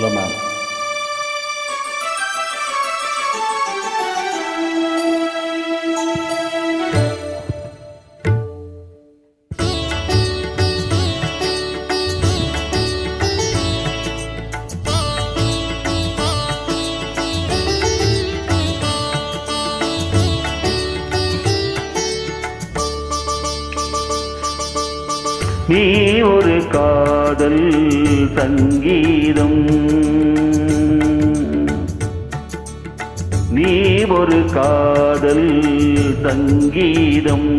Hello ma'am. நீ ஒரு காதல் சங்கீதம், நீ ஒரு காதல் சங்கீதம்,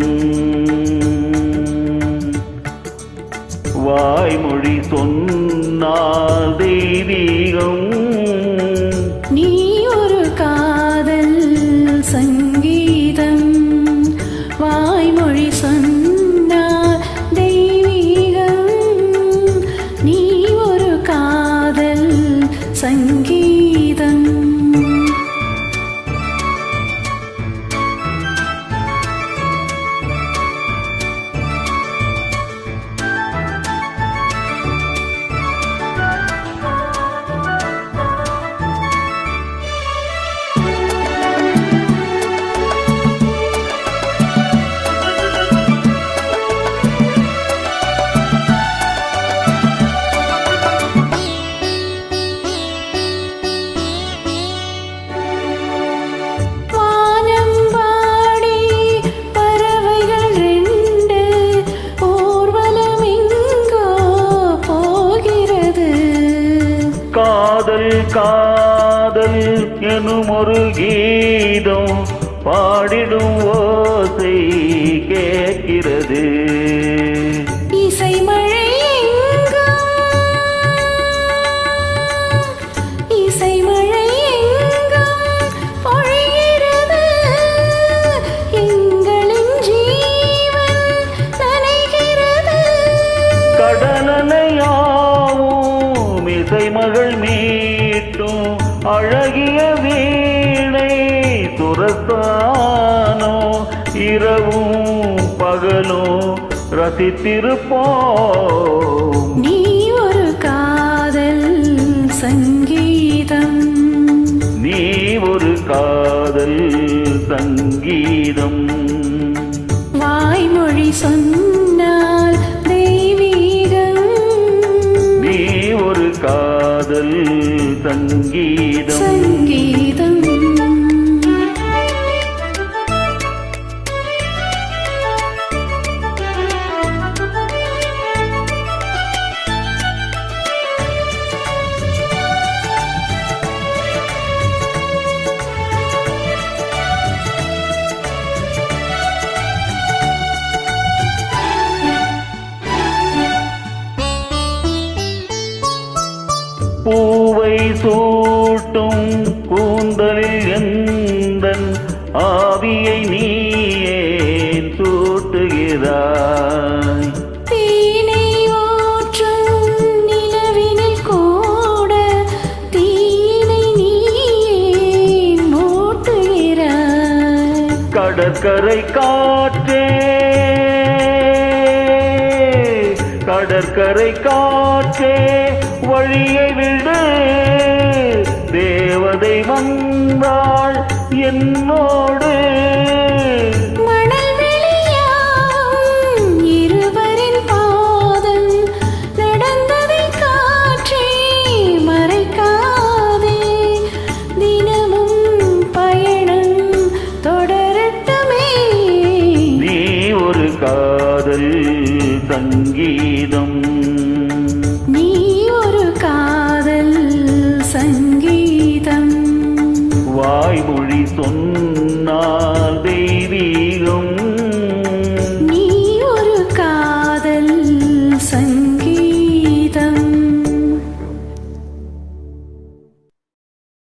வாய்மொழி சொன்னால் தெய்வீகம். நீ ஒரு காதல் சங்கீதம், வாய்மொழி சொன்னால் தெய்வீகம். நீ ஒரு காதல் சங்கீதம். காதல் காதல் எனும் ஒரு கீதம் பாடிடும் ஓசை கேட்கிறது. இசை மழை எங்கும், இசை மழை எங்கும் பொழிகிறது. எங்களின் ஜீவன் நனைகிறது. கடலலையாவும் இசை மகள் மீட்டும் அழகிய வீணை துரசானோ இரவும் பகலும் ரசித்திருப்போம். நீ ஒரு காதல் சங்கீதம், நீ ஒரு காதல் சங்கீதம், வாய்மொழி சொன்னால் தெய்வீகம். நீ ஒரு காதல் சங்கீதம். சங்கீதம். பூவை சூட்டும் கூந்தலில் எந்தன் ஆவியை நீ ஏன் சூட்டுகிறாய்? தேனை ஊற்றும் நிலவினில் கூட தீனை நீ ஏன் மூட்டுகிறாய்? கடற்கரை காற்றே, கடற்கரை காற்றே வழியை விடு. தேவதை வந்தாள் என்னோடு. மணல் வெளியாகும் இருவரின் பாதம் நடந்ததை காற்றே மறைக்காதே. தினமும் பயணம் தொடரட்டுமே. நீ ஒரு காதல் சங்கீதம்,